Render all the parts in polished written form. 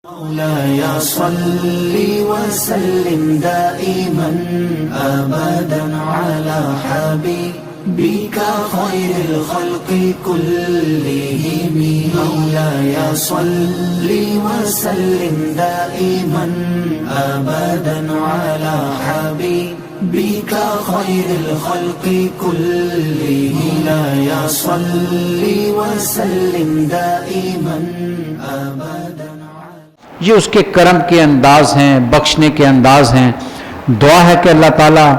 مولاي صل وسلم دائما أبدا على حبيبك خير الخلق كلهم. مولاي صل وسلم دائما أبدا على حبيبك خير الخلق كلهم. مولاي صل وسلم دائما أبدا. یہ اس کے کرم کے انداز ہیں، بخشنے کے انداز ہیں. دعا ہے کہ اللہ تعالیٰ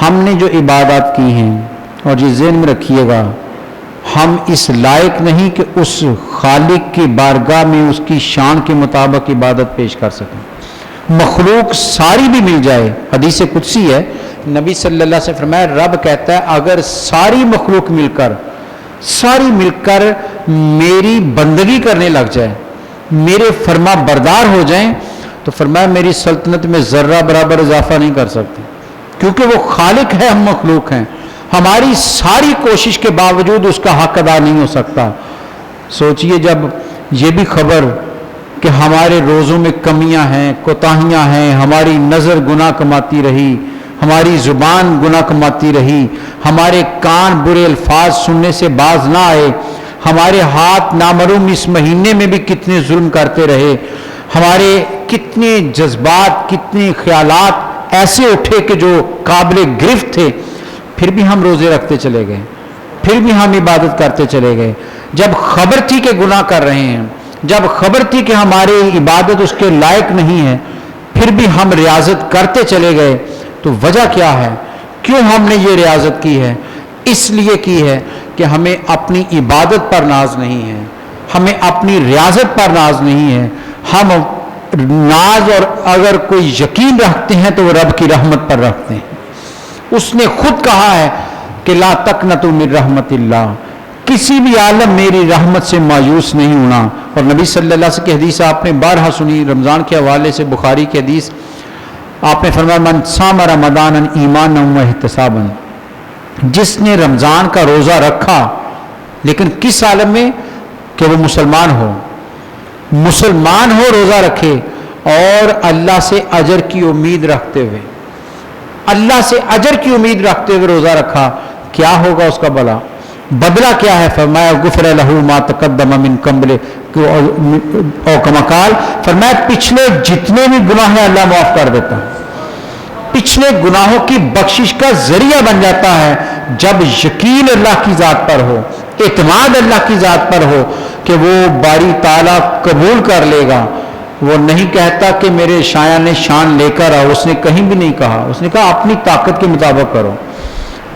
ہم نے جو عبادات کی ہیں، اور یہ ذہن میں رکھیے گا، ہم اس لائق نہیں کہ اس خالق کی بارگاہ میں اس کی شان کے مطابق عبادت پیش کر سکیں. مخلوق ساری بھی مل جائے، حدیث قدسی ہے، نبی صلی اللہ علیہ وسلم فرمایا رب کہتا ہے اگر ساری مخلوق مل کر میری بندگی کرنے لگ جائے، میرے فرما بردار ہو جائیں، تو فرمایا میری سلطنت میں ذرہ برابر اضافہ نہیں کر سکتے، کیونکہ وہ خالق ہے، ہم مخلوق ہیں. ہماری ساری کوشش کے باوجود اس کا حق ادا نہیں ہو سکتا. سوچئے جب یہ بھی خبر کہ ہمارے روزوں میں کمیاں ہیں، کوتاہیاں ہیں، ہماری نظر گناہ کماتی رہی، ہماری زبان گناہ کماتی رہی، ہمارے کان برے الفاظ سننے سے باز نہ آئے، ہمارے ہاتھ نامعلوم اس مہینے میں بھی کتنے ظلم کرتے رہے، ہمارے کتنے جذبات، کتنے خیالات ایسے اٹھے کہ جو قابل گرفت تھے، پھر بھی ہم روزے رکھتے چلے گئے، پھر بھی ہم عبادت کرتے چلے گئے. جب خبر تھی کہ گناہ کر رہے ہیں، جب خبر تھی کہ ہماری عبادت اس کے لائق نہیں ہے، پھر بھی ہم ریاضت کرتے چلے گئے. تو وجہ کیا ہے؟ کیوں ہم نے یہ ریاضت کی ہے؟ اس لیے کی ہے کہ ہمیں اپنی عبادت پر ناز نہیں ہے، ہمیں اپنی ریاضت پر ناز نہیں ہے. ہم ناز اور اگر کوئی یقین رکھتے ہیں تو وہ رب کی رحمت پر رکھتے ہیں. اس نے خود کہا ہے کہ لا تقنطوا من رحمت اللہ، کسی بھی عالم میری رحمت سے مایوس نہیں ہونا. اور نبی صلی اللہ علیہ وسلم کی حدیث آپ نے بارہا سنی، رمضان کے حوالے سے بخاری کی حدیث، آپ نے فرمایا من صام رمضان ایمانا واحتسابا، جس نے رمضان کا روزہ رکھا لیکن کس عالم میں کہ وہ مسلمان ہو، روزہ رکھے اور اللہ سے اجر کی امید رکھتے ہوئے، اللہ سے اجر کی امید رکھتے ہوئے روزہ رکھا، کیا ہوگا اس کا بدلہ کیا ہے؟ فرمایا غفر لہ ما تقدم من قبل، او کما قال، فرمایا پچھلے جتنے بھی گناہ ہیں اللہ معاف کر دیتا ہے، پچھلے گناہوں کی بخشش کا ذریعہ بن جاتا ہے جب یقین اللہ کی ذات پر ہو، اعتماد اللہ کی ذات پر ہو کہ وہ باری تعالیٰ قبول کر لے گا. وہ نہیں کہتا کہ میرے شایان نے شان لے کر آؤ، اس نے کہیں بھی نہیں کہا، اس نے کہا اپنی طاقت کے مطابق کرو.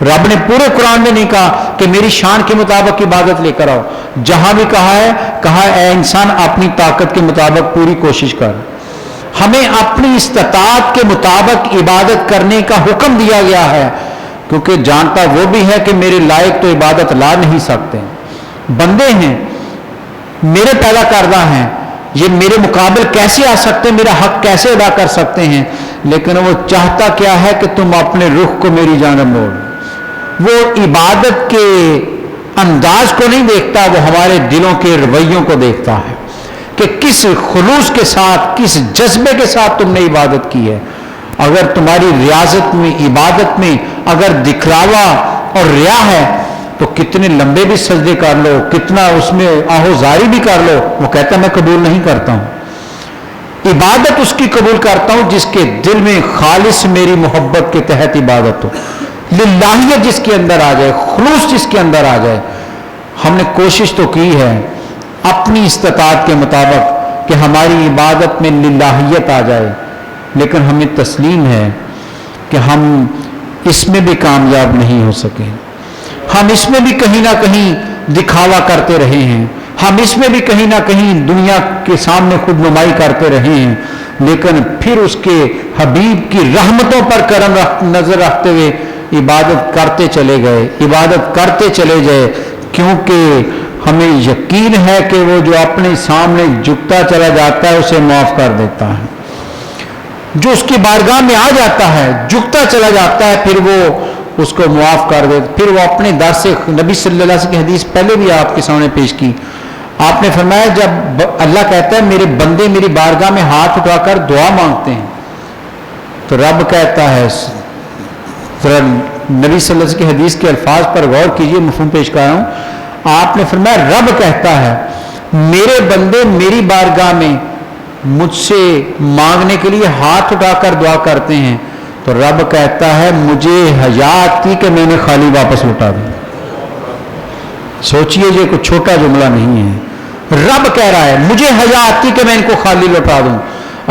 رب نے پورے قرآن میں نہیں کہا کہ میری شان کے مطابق عبادت لے کر آؤ، جہاں بھی کہا ہے اے انسان اپنی طاقت کے مطابق پوری کوشش کر. ہمیں اپنی استطاعت کے مطابق عبادت کرنے کا حکم دیا گیا ہے، کیونکہ جانتا وہ بھی ہے کہ میرے لائق تو عبادت لا نہیں سکتے، بندے ہیں، میرے پیدا کردہ ہیں، یہ میرے مقابل کیسے آ سکتے، میرا حق کیسے ادا کر سکتے ہیں. لیکن وہ چاہتا کیا ہے کہ تم اپنے رخ کو میری جانب موڑ. وہ عبادت کے انداز کو نہیں دیکھتا، وہ ہمارے دلوں کے رویوں کو دیکھتا ہے کہ کس خلوص کے ساتھ، کس جذبے کے ساتھ تم نے عبادت کی ہے. اگر تمہاری ریاضت میں، عبادت میں اگر دکھلاوا اور ریا ہے تو کتنے لمبے بھی سجدے کر لو، کتنا اس میں آہوزاری بھی کر لو، وہ کہتا ہے میں قبول نہیں کرتا ہوں. عبادت اس کی قبول کرتا ہوں جس کے دل میں خالص میری محبت کے تحت عبادت ہو، للہیت جس کے اندر آ جائے، خلوص جس کے اندر آ جائے. ہم نے کوشش تو کی ہے اپنی استطاعت کے مطابق کہ ہماری عبادت میں للہیت آ جائے، لیکن ہمیں تسلیم ہے کہ ہم اس میں بھی کامیاب نہیں ہو سکے. ہم اس میں بھی کہیں نہ کہیں دکھاوا کرتے رہے ہیں، ہم اس میں بھی کہیں نہ کہیں دنیا کے سامنے خود نمائی کرتے رہے ہیں، لیکن پھر اس کے حبیب کی رحمتوں پر کرم نظر رکھتے ہوئے عبادت کرتے چلے گئے، کیونکہ ہمیں یقین ہے کہ وہ جو اپنے سامنے جھکتا چلا جاتا ہے اسے معاف کر دیتا ہے. جو اس کی بارگاہ میں آ جاتا ہے، جھکتا چلا جاتا ہے، پھر وہ اس کو معاف کر دے. پھر وہ اپنے در سے، نبی صلی اللہ علیہ وسلم کی حدیث پہلے بھی آپ کے سامنے پیش کی، آپ نے فرمایا جب اللہ کہتا ہے میرے بندے میری بارگاہ میں ہاتھ اٹھا کر دعا مانگتے ہیں تو رب کہتا ہے، ذرا نبی صلی اللہ علیہ وسلم کی حدیث کے الفاظ پر غور کیجئے، مفہوم پیش کر رہا ہوں۔ آپ نے فرمایا رب کہتا ہے میرے بندے میری بارگاہ میں مجھ سے مانگنے کے لیے ہاتھ اٹھا کر دعا کرتے ہیں تو رب کہتا ہے مجھے حیا آتی کہ میں نے خالی واپس لوٹا دوں۔ سوچئے یہ کوئی چھوٹا جملہ نہیں ہے، رب کہہ رہا ہے مجھے حیا آتی کہ میں ان کو خالی لوٹا دوں۔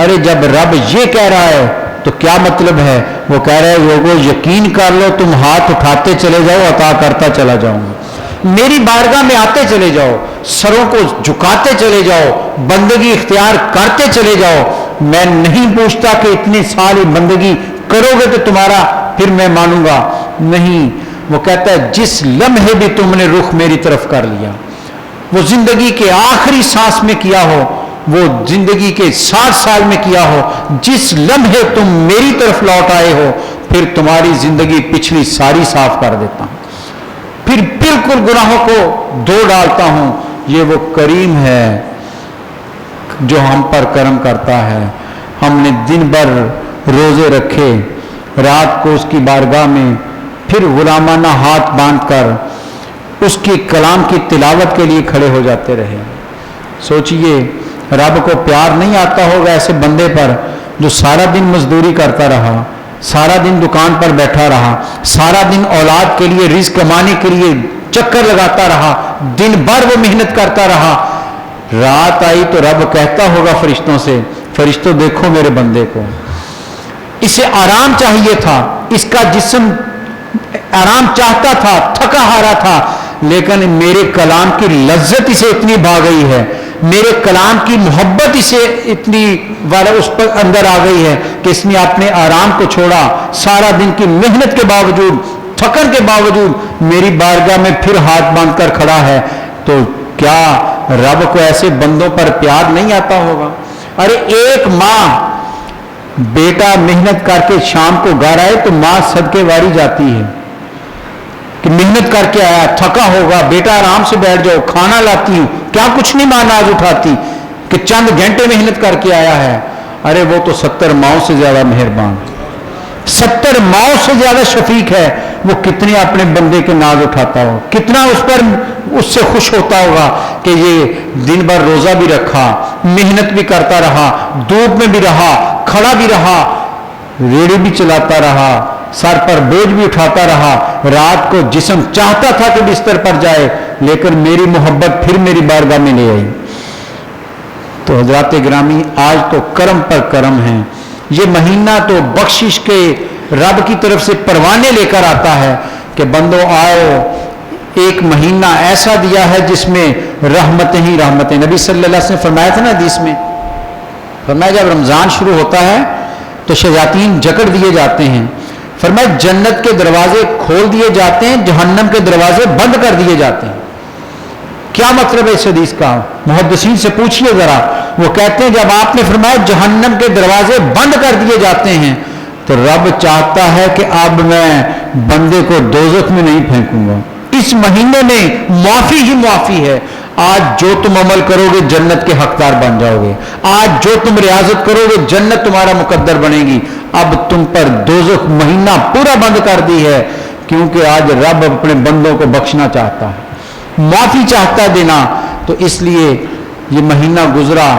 ارے جب رب یہ کہہ رہا ہے تو کیا مطلب ہے؟ وہ کہہ رہا ہے لوگوں یقین کر لو، تم ہاتھ اٹھاتے چلے جاؤ، عطا کرتا چلا جاؤں گا، میری بارگاہ میں آتے چلے جاؤ، سروں کو جھکاتے چلے جاؤ، بندگی اختیار کرتے چلے جاؤ، میں نہیں پوچھتا کہ اتنی ساری بندگی کرو گے تو تمہارا پھر میں مانوں گا، نہیں۔ وہ کہتا ہے جس لمحے بھی تم نے رخ میری طرف کر لیا، وہ زندگی کے آخری سانس میں کیا ہو، وہ زندگی کے 60 سال میں کیا ہو، جس لمحے تم میری طرف لوٹ آئے ہو پھر تمہاری زندگی پچھلی ساری صاف کر دیتا ہوں، پھر بالکل گناہوں کو دھو ڈالتا ہوں۔ یہ وہ کریم ہے جو ہم پر کرم کرتا ہے۔ ہم نے دن بھر روزے رکھے، رات کو اس کی بارگاہ میں پھر غلامانہ ہاتھ باندھ کر اس کی کلام کی تلاوت کے لیے کھڑے ہو جاتے رہے۔ سوچئے رب کو پیار نہیں آتا ہوگا ایسے بندے پر جو سارا دن مزدوری کرتا رہا، سارا دن دکان پر بیٹھا رہا، سارا دن اولاد کے لیے رزق کمانے کے لیے چکر لگاتا رہا، دن بھر وہ محنت کرتا رہا، رات آئی تو رب کہتا ہوگا فرشتوں سے فرشتوں دیکھو میرے بندے کو، اسے آرام چاہیے تھا، اس کا جسم آرام چاہتا تھا، تھکا ہارا تھا، لیکن میرے کلام کی لذت اسے اتنی بھا گئی ہے، میرے کلام کی محبت اسے اتنی اس پر اندر آ گئی ہے کہ اس نے اپنے آرام کو چھوڑا، سارا دن کی محنت کے باوجود، تھکن کے باوجود میری بارگاہ میں پھر ہاتھ باندھ کر کھڑا ہے۔ تو کیا رب کو ایسے بندوں پر پیار نہیں آتا ہوگا؟ ارے ایک ماں بیٹا محنت کر کے شام کو گھر آئے تو ماں صدقے واری جاتی ہے کہ محنت کر کے آیا، تھکا ہوگا، بیٹا آرام سے بیٹھ جاؤ، کھانا لاتی ہوں، کیا کچھ نہیں ماں ناز اٹھاتی کہ چند گھنٹے محنت کر کے آیا ہے۔ ارے وہ تو 70 ماؤں سے زیادہ مہربان، 70 ماؤں سے زیادہ شفیق ہے، وہ کتنے اپنے بندے کے ناز اٹھاتا ہو، کتنا اس پر اس سے خوش ہوتا ہوگا کہ یہ دن بھر روزہ بھی رکھا، محنت بھی کرتا رہا، دھوپ میں بھی رہا، کھڑا بھی رہا، ریڑھی بھی چلاتا رہا، سر پر بوجھ بھی اٹھاتا رہا، رات کو جسم چاہتا تھا کہ بستر پر جائے لیکن میری محبت پھر میری بارگاہ میں لے آئی۔ تو حضرات گرامی آج تو کرم پر کرم ہے، یہ مہینہ تو بخشش کے رب کی طرف سے پروانے لے کر آتا ہے کہ بندو آؤ، ایک مہینہ ایسا دیا ہے جس میں رحمتیں ہی رحمتیں۔ نبی صلی اللہ علیہ وسلم نے فرمایا تھا نا حدیث میں، فرمایا جب رمضان شروع ہوتا ہے تو شیاطین جکڑ دیے جاتے ہیں، فرمایا جنت کے دروازے کھول دیے جاتے ہیں، جہنم کے دروازے بند کر دیے جاتے ہیں۔ کیا مطلب ہے اس حدیث کا؟ محدثین سے پوچھئے ذرا، وہ کہتے ہیں جب آپ نے فرمایا جہنم کے دروازے بند کر دیے جاتے ہیں تو رب چاہتا ہے کہ اب میں بندے کو دوزخ میں نہیں پھینکوں گا، اس مہینے میں معافی ہی معافی ہے۔ آج جو تم عمل کرو گے جنت کے حقدار بن جاؤ گے، آج جو تم ریاضت کرو گے جنت تمہارا مقدر بنے گی، اب تم پر دوزخ مہینہ پورا بند کر دی ہے، کیونکہ آج رب اپنے بندوں کو بخشنا چاہتا ہے، معافی چاہتا دینا۔ تو اس لیے یہ مہینہ گزرا،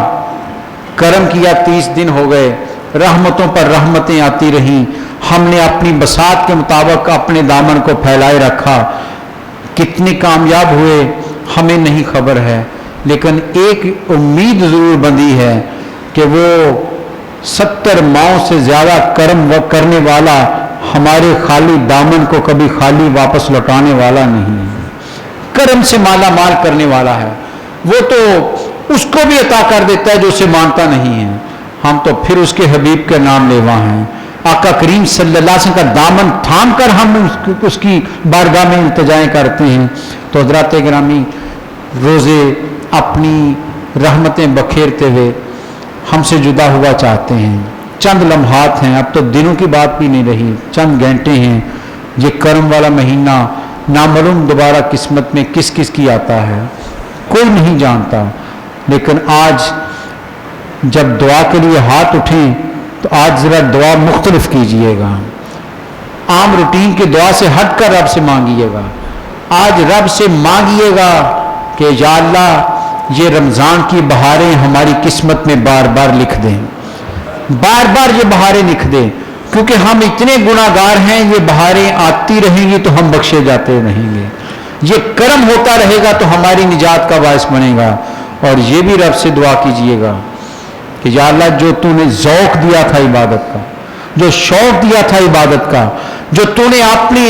کرم کیا، 30 دن ہو گئے، رحمتوں پر رحمتیں آتی رہیں، ہم نے اپنی بساط کے مطابق اپنے دامن کو پھیلائے رکھا، کتنے کامیاب ہوئے ہمیں نہیں خبر ہے، لیکن ایک امید ضرور بندھی ہے کہ وہ 70 ماؤں سے زیادہ کرم کرنے والا ہمارے خالی دامن کو کبھی خالی واپس لوٹانے والا نہیں ہے، کرم سے مالا مال کرنے والا ہے، وہ تو اس کو بھی عطا کر دیتا ہے جو اسے مانتا نہیں ہے۔ ہم تو پھر اس کے حبیب کے نام لیوا ہیں، آقا کریم صلی اللہ علیہ وسلم کا دامن تھام کر ہم اس کی بارگاہ میں التجائیں کرتے ہیں۔ تو حضرات گرامی روزے اپنی رحمتیں بکھیرتے ہوئے ہم سے جدا ہوا چاہتے ہیں، چند لمحات ہیں، اب تو دنوں کی بات بھی نہیں رہی، چند گھنٹے ہیں، یہ کرم والا مہینہ نامعلوم دوبارہ قسمت میں کس کس کی آتا ہے۔ کوئی نہیں جانتا. لیکن آج جب دعا کے لیے ہاتھ اٹھیں تو آج ذرا دعا مختلف کیجئے گا. عام روٹین کی دعا سے ہٹ کر رب سے مانگیے گا. آج رب سے مانگیے گا کہ یا اللہ یہ رمضان کی بہاریں ہماری قسمت میں بار بار لکھ دیں, بار بار یہ بہاریں لکھ دیں, کیونکہ ہم اتنے گناہ گار ہیں. یہ بہاریں آتی رہیں گی تو ہم بخشے جاتے رہیں گے, یہ کرم ہوتا رہے گا تو ہماری نجات کا باعث بنے گا. اور یہ بھی رب سے دعا کیجئے گا کہ یا اللہ جو تو نے ذوق دیا تھا عبادت کا, جو شوق دیا تھا عبادت کا, جو تو نے اپنے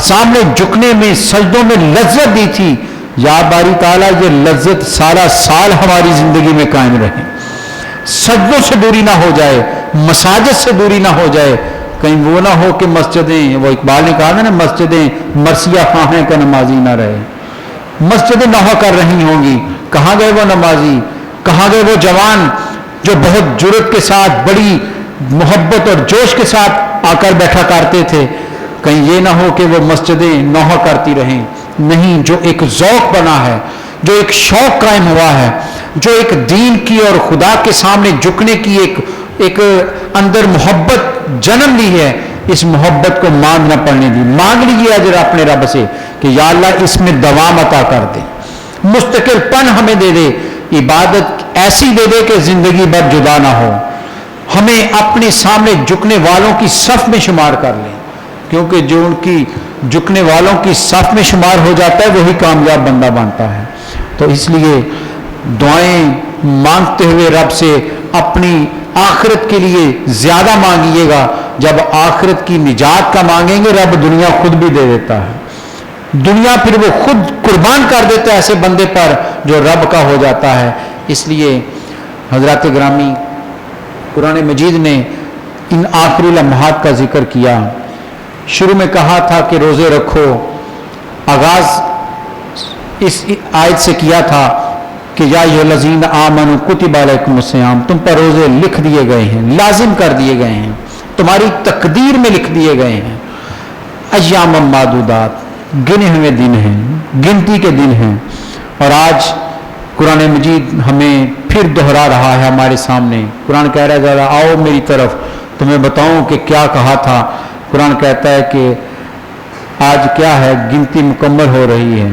سامنے جھکنے میں سجدوں میں لذت دی تھی, یا باری تعالیٰ یہ لذت سارا سال ہماری زندگی میں قائم رہے. سجدوں سے دوری نہ ہو جائے, مساجد سے دوری نہ ہو جائے. کہیں وہ نہ ہو کہ مسجدیں, وہ اقبال نے کہا نا, مسجدیں مرثیہ خواہیں کا نمازی نہ رہے. مسجدیں نہو کر رہی ہوں گی, کہاں گئے وہ نمازی, کہاں گئے وہ جوان جو بہت جرأت کے ساتھ, بڑی محبت اور جوش کے ساتھ آ کر بیٹھا کرتے تھے. کہیں یہ نہ ہو کہ وہ مسجدیں نوحہ کرتی رہیں. نہیں, جو ایک ذوق بنا ہے, جو ایک شوق قائم ہوا ہے, جو ایک دین کی اور خدا کے سامنے جھکنے کی ایک اندر محبت جنم لی ہے, اس محبت کو مانگ نہ پڑنے دی. مانگ لیجیے اجر اپنے رب سے کہ یا اللہ اس میں دوام عطا کر دے, مستقل پن ہمیں دے دے, عبادت ایسی دے دے کہ زندگی بھر جدا نہ ہو. ہمیں اپنے سامنے جھکنے والوں کی صف میں شمار کر لیں, کیونکہ جو ان کی جھکنے والوں کی صف میں شمار ہو جاتا ہے وہی کامیاب بندہ بنتا ہے. تو اس لیے دعائیں مانگتے ہوئے رب سے اپنی آخرت کے لیے زیادہ مانگیے گا. جب آخرت کی نجات کا مانگیں گے رب دنیا خود بھی دے دیتا ہے. دنیا پھر وہ خود قربان کر دیتا ہے ایسے بندے پر جو رب کا ہو جاتا ہے. اس لیے حضرات گرامی, قرآن مجید نے ان آخری لمحات کا ذکر کیا. شروع میں کہا تھا کہ روزے رکھو, آغاز اس آیت سے کیا تھا کہ یا ایھاالذین آمنوا کتب علیکم الصیام, تم پر روزے لکھ دیے گئے ہیں, لازم کر دیے گئے ہیں, تمہاری تقدیر میں لکھ دیے گئے ہیں. ایام معدودات, گنے ہوئے دن ہیں, گنتی کے دن ہیں. اور آج قرآن مجید ہمیں پھر دہرا رہا ہے ہمارے سامنے. قرآن کہہ رہا ہے ذرا آؤ میری طرف, تمہیں بتاؤں کہ کیا کہا تھا. قرآن کہتا ہے کہ آج کیا ہے, گنتی مکمل ہو رہی ہے.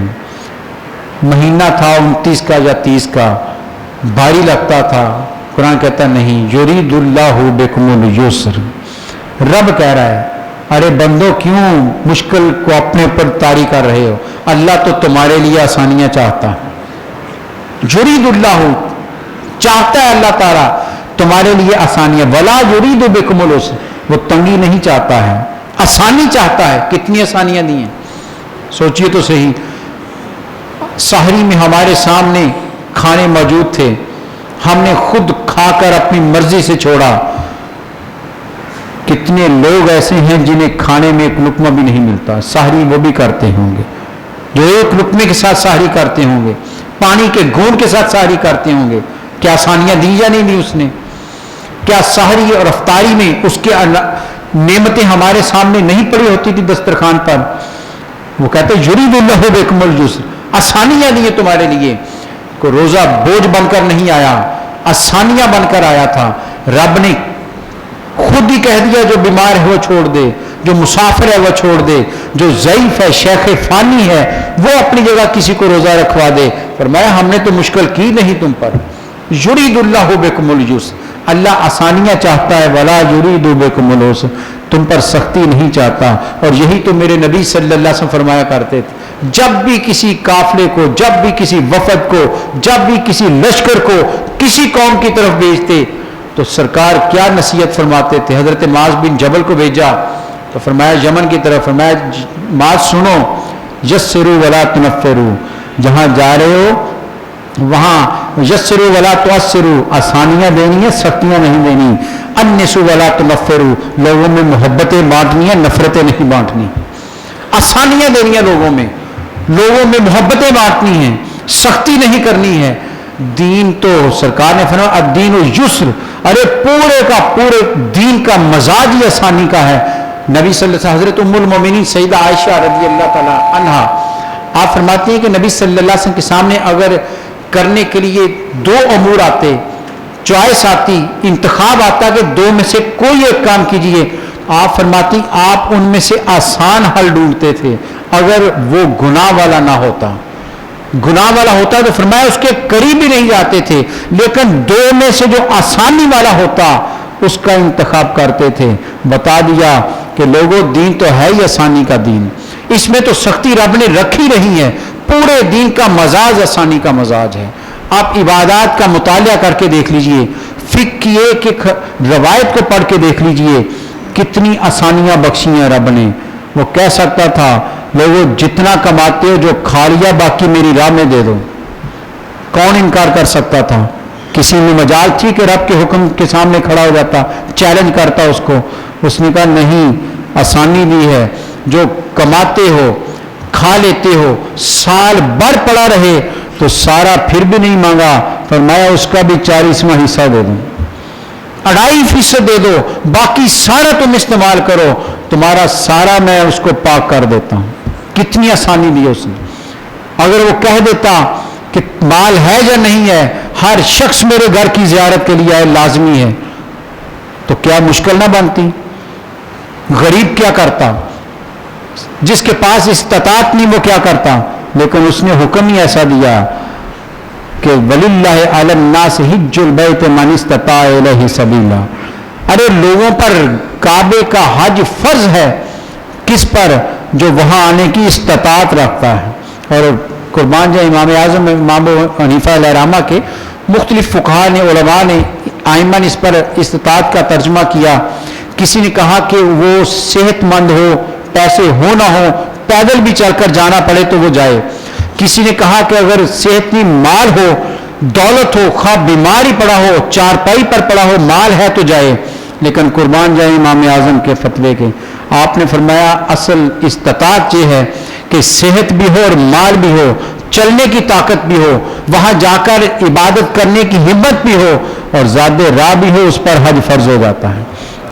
مہینہ تھا 29 کا یا 30 کا, بھاری لگتا تھا. قرآن کہتا نہیں, یرید اللہ بکم الیسر. رب کہہ رہا ہے ارے بندو کیوں مشکل کو اپنے اوپر طاری کر رہے ہو, اللہ تو تمہارے لیے آسانیاں چاہتا ہے. یرید اللہ, چاہتا ہے اللہ تعالیٰ تمہارے لیے آسانیاں. ولا یرید بکم العسر, وہ تنگی نہیں چاہتا ہے, آسانی چاہتا ہے. کتنی آسانیاں دی ہیں سوچئے تو صحیح. سحری میں ہمارے سامنے کھانے موجود تھے, ہم نے خود کھا کر اپنی مرضی سے چھوڑا. کتنے لوگ ایسے ہیں جنہیں کھانے میں ایک لقمہ بھی نہیں ملتا, سحری وہ بھی کرتے ہوں گے, جو ایک لقمے کے ساتھ سحری کرتے ہوں گے, پانی کے گھونٹ کے ساتھ سحری کرتے ہوں گے. کیا آسانیاں دی یا نہیں دی اس نے؟ کیا سحری اور افطاری میں اس کے نعمتیں ہمارے سامنے نہیں پڑی ہوتی تھی دسترخوان پر؟ وہ کہتے یرید اللہ بکم الیسر, آسانیاں دی تمہارے لیے. کوئی روزہ بوجھ بن کر نہیں آیا, آسانیاں بن کر آیا تھا. رب نے خود ہی کہہ دیا جو بیمار ہے وہ چھوڑ دے, جو مسافر ہے وہ چھوڑ دے, جو ضعیف ہے شیخ فانی ہے وہ اپنی جگہ کسی کو روزہ رکھوا دے. فرمایا ہم نے تو مشکل کی نہیں تم پر. یرید اللہ بکم الیسر, اللہ آسانیاں چاہتا ہے. ولا یرید بکم العسر, تم پر سختی نہیں چاہتا. اور یہی تو میرے نبی صلی اللہ علیہ وسلم فرمایا کرتے تھے. جب بھی کسی قافلے کو, جب بھی کسی وفد کو, جب بھی کسی لشکر کو کسی قوم کی طرف بھیجتے تو سرکار کیا نصیحت فرماتے تھے. حضرت معاذ بن جبل کو بھیجا تو فرمایا یمن کی طرف, فرمایا معاذ سنو, یسروا ولا تنفروا, جہاں جا رہے ہو وہاں یسروا ولا تعسروا, آسانیاں دینی ہیں سختیاں نہیں دینی. انسوا ولا تنفروا, لوگوں میں محبتیں بانٹنی ہیں نفرتیں نہیں بانٹنی. آسانیاں دینی ہیں لوگوں میں, لوگوں میں محبتیں بانٹنی ہیں, سختی نہیں کرنی ہے. دین تو سرکار نے فرمایا الدین یسر, ارے پورے کا پورے دین کا مزاج ہی آسانی کا ہے. نبی صلی اللہ علیہ وسلم, حضرت ام المومنین سیدہ عائشہ رضی اللہ تعالی عنہا آپ فرماتے ہیں کہ نبی صلی اللہ علیہ وسلم کے سامنے اگر کرنے کے لیے دو امور آتے، چوائس آتی، انتخاب آتا کہ دو میں سے کوئی ایک کام کیجئے، آپ فرماتی آپ ان میں سے آسان حل ڈھونڈتے تھے اگر وہ گناہ والا نہ ہوتا. گناہ والا ہوتا تو فرمایا اس کے قریب ہی نہیں جاتے تھے، لیکن دو میں سے جو آسانی والا ہوتا اس کا انتخاب کرتے تھے. بتا دیا کہ لوگوں دین تو ہے ہی آسانی کا دین، اس میں تو سختی رب نے رکھی رہی ہے، پورے دین کا مزاج آسانی کا مزاج ہے. آپ عبادات کا مطالعہ کر کے دیکھ لیجئے، فقہ کی ایک ایک روایت کو پڑھ کے دیکھ لیجئے کتنی آسانیاں بخشی ہیں رب نے. وہ کہہ سکتا تھا لوگوں جتنا کماتے ہو جو کھا لیا باقی میری راہ میں دے دو. کون انکار کر سکتا تھا؟ کسی میں مجال تھی کہ رب کے حکم کے سامنے کھڑا ہو جاتا، چیلنج کرتا اس کو؟ اس نے کہا نہیں، آسانی دی ہے، جو کماتے ہو کھا لیتے ہو سال بھر پڑا رہے تو سارا پھر بھی نہیں مانگا، فرمایا اس کا بھی 40واں حصہ دے دوں، 2.5% دے دو، باقی سارا تم استعمال کرو، تمہارا سارا میں اس کو پاک کر دیتا ہوں. کتنی آسانی دی اس نے. اگر وہ کہہ دیتا کہ مال ہے یا نہیں ہے، ہر شخص میرے گھر کی زیارت کے لیے آئے لازمی ہے، تو کیا مشکل نہ بنتی؟ غریب کیا کرتا؟ جس کے پاس استطاعت نہیں وہ کیا کرتا؟ لیکن اس نے حکم ہی ایسا دیا کہ وَلِلَّهِ عَلَى النَّاسِ حِجُّ الْبَيْتِ مَنِ اسْتَطَاعَ إِلَيْهِ سَبِيلًا. ارے لوگوں پر کعبے کا حج فرض ہے، کس پر؟ جو وہاں آنے کی استطاعت رکھتا ہے. اور قربان جائے امام اعظم امام حنیفہ علیہ رحمہ کے مختلف فقہاء نے، علماء نے، ائمہ نے اس پر استطاعت کا ترجمہ کیا. کسی نے کہا کہ وہ صحت مند ہو، پیسے ہو نہ ہو، پیدل بھی چل کر جانا پڑے تو وہ جائے. کسی نے کہا کہ اگر صحت کی مال ہو، دولت ہو، خواہ بیماری پڑا ہو، چارپائی پر پڑا ہو، مال ہے تو جائے. لیکن قربان جائے امام اعظم کے فتوے کے، آپ نے فرمایا اصل استطاعت یہ ہے کہ صحت بھی ہو اور مال بھی ہو، چلنے کی طاقت بھی ہو، وہاں جا کر عبادت کرنے کی ہمت بھی ہو اور زیادہ راہ بھی ہو، اس پر حج فرض ہو جاتا ہے.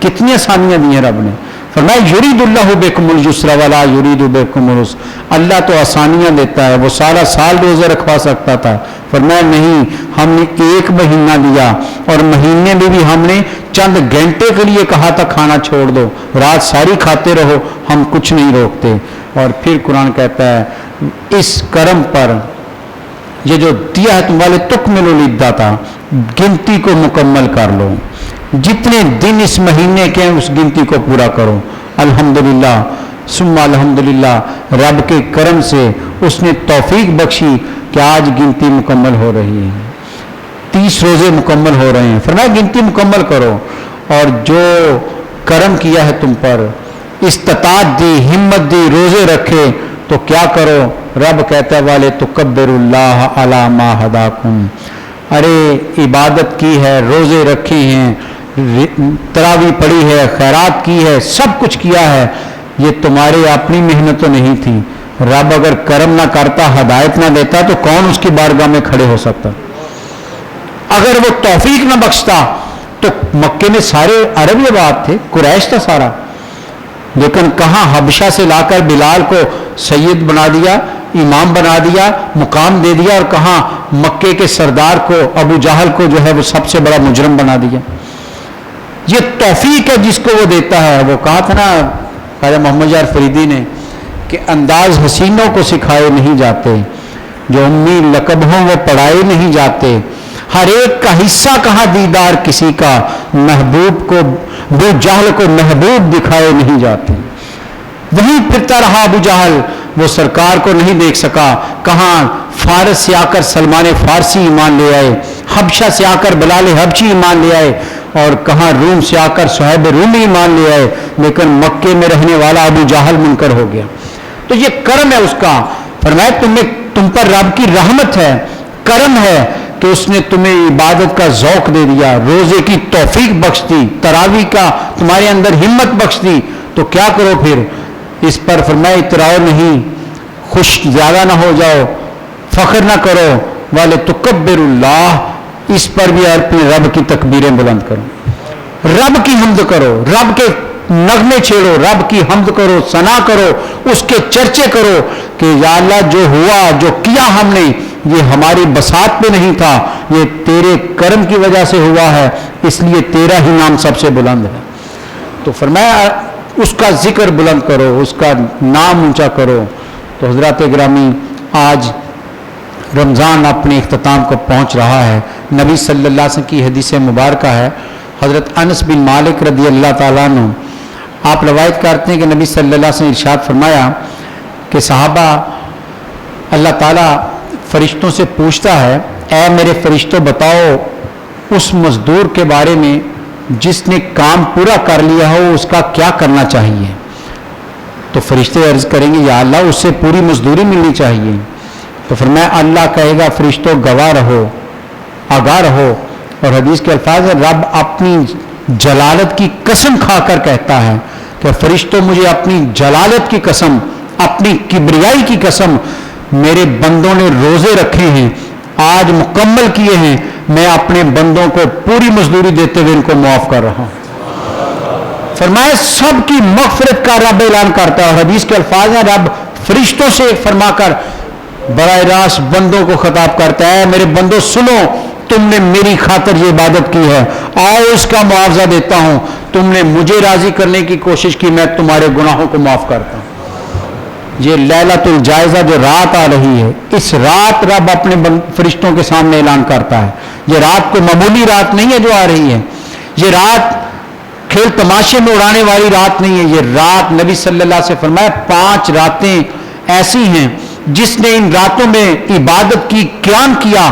کتنی آسانیاں دی ہیں رب نے. فرمایا یرید اللہ بکم الجسر ولا یرید بکم العسر. اللہ تو آسانیاں دیتا ہے، وہ سارا سال روزے رکھوا سکتا تھا. فرمایا نہیں، ہم نے 1 مہینہ دیا اور مہینے میں بھی ہم نے چند گھنٹے کے لیے کہا تھا کھانا چھوڑ دو، رات ساری کھاتے رہو، ہم کچھ نہیں روکتے. اور پھر قرآن کہتا ہے اس کرم پر یہ جو دیا ہے تمہارے تکمل العدۃ، گنتی کو مکمل کر لو، جتنے دن اس مہینے کے ہیں اس گنتی کو پورا کرو. الحمدللہ ثم الحمدللہ، رب کے کرم سے اس نے توفیق بخشی کہ آج گنتی مکمل ہو رہی ہے، 30 روزے مکمل ہو رہے ہیں. فرمایا گنتی مکمل کرو. اور جو کرم کیا ہے تم پر، استطاعت دی، ہمت دی، روزے رکھے، تو کیا کرو؟ رب کہتا ہے والے تکبر اللہ علی ما ہداکم. ارے عبادت کی ہے، روزے رکھے ہیں، تراویح پڑھی ہے، خیرات کی ہے، سب کچھ کیا ہے، یہ تمہاری اپنی محنت تو نہیں تھی. رب اگر کرم نہ کرتا، ہدایت نہ دیتا تو کون اس کی بارگاہ میں کھڑے ہو سکتا؟ اگر وہ توفیق نہ بخشتا تو مکے میں سارے عرب یہ بات تھے، قریش تھا سارا. لیکن کہاں حبشہ سے لا کر بلال کو سید بنا دیا، امام بنا دیا، مقام دے دیا، اور کہاں مکے کے سردار کو ابو جہل کو جو ہے وہ سب سے بڑا مجرم بنا دیا. یہ توفیق ہے جس کو وہ دیتا ہے. وہ کہا تھا نا خواجہ محمد یار فریدی نے کہ انداز حسینوں کو سکھائے نہیں جاتے، جو امی لقب ہوں وہ پڑھائے نہیں جاتے، ہر ایک کا حصہ کہاں دیدار کسی کا، محبوب کو ابو جہل کو محبوب دکھائے نہیں جاتے. وہیں پھرتا رہا ابو جہل، وہ سرکار کو نہیں دیکھ سکا. کہاں فارس سے آ کر سلمان فارسی ایمان لے آئے، حبشہ سے آ کر بلال حبشی ایمان لے آئے، اور کہاں روم سے آ کر صہیب رومی ایمان لے آئے. لیکن مکے میں رہنے والا ابو جہل منکر ہو گیا. تو یہ کرم ہے اس کا. فرمایا تم پر رب کی رحمت ہے، کرم ہے کہ اس نے تمہیں عبادت کا ذوق دے دیا، روزے کی توفیق بخش دی، تراویح کا تمہارے اندر ہمت بخش دی. تو کیا کرو پھر؟ اس پر فرمایا اتراؤ نہیں، خوش زیادہ نہ ہو جاؤ، فخر نہ کرو. والے تکبر اللہ، اس پر بھی اپنے رب کی تکبیریں بلند کرو، رب کی حمد کرو، رب کے نغمے چھیڑو، رب کی حمد کرو، ثنا کرو، اس کے چرچے کرو کہ یا اللہ جو ہوا، جو کیا ہم نے، یہ ہماری بساط پہ نہیں تھا، یہ تیرے کرم کی وجہ سے ہوا ہے، اس لیے تیرا ہی نام سب سے بلند ہے۔ تو فرمایا اس کا ذکر بلند کرو، اس کا نام اونچا کرو۔ تو حضرات گرامی، آج رمضان اپنے اختتام کو پہنچ رہا ہے۔ نبی صلی اللہ علیہ وسلم کی حدیث مبارکہ ہے، حضرت انس بن مالک رضی اللہ تعالیٰ عنہ آپ روایت کرتے ہیں کہ نبی صلی اللہ علیہ وسلم ارشاد فرمایا کہ صحابہ، اللہ تعالیٰ فرشتوں سے پوچھتا ہے، اے میرے فرشتوں بتاؤ اس مزدور کے بارے میں جس نے کام پورا کر لیا ہو اس کا کیا کرنا چاہیے؟ تو فرشتے عرض کریں گے یا اللہ اس سے پوری مزدوری ملنی چاہیے۔ تو فرمایا اللہ کہے گا فرشتوں گواہ رہو، آگاہ رہو، اور حدیث کے الفاظ ہے رب اپنی جلالت کی قسم کھا کر کہتا ہے کہ فرشتوں مجھے اپنی جلالت کی قسم، اپنی کبریائی کی قسم، میرے بندوں نے روزے رکھے ہیں، آج مکمل کیے ہیں، میں اپنے بندوں کو پوری مزدوری دیتے ہوئے ان کو معاف کر رہا ہوں۔ فرمایا سب کی مغفرت کا رب اعلان کرتا ہے، اور حدیث کے الفاظ ہیں رب فرشتوں سے فرما کر براہ راست بندوں کو خطاب کرتا ہے، میرے بندوں سنو، تم نے میری خاطر یہ عبادت کی ہے، آؤ اس کا معاوضہ دیتا ہوں، تم نے مجھے راضی کرنے کی کوشش کی، میں تمہارے گناہوں کو معاف کرتا ہوں۔ یہ لیلۃ الجائزہ جو رات آ رہی ہے، اس رات رب اپنے فرشتوں کے سامنے اعلان کرتا ہے، یہ رات کوئی معمولی رات نہیں ہے جو آ رہی ہے، یہ رات کھیل تماشے میں اڑانے والی رات نہیں ہے، یہ رات نبی صلی اللہ علیہ وسلم سے فرمایا 5 راتیں ایسی ہیں جس نے ان راتوں میں عبادت کی، قیام کیا،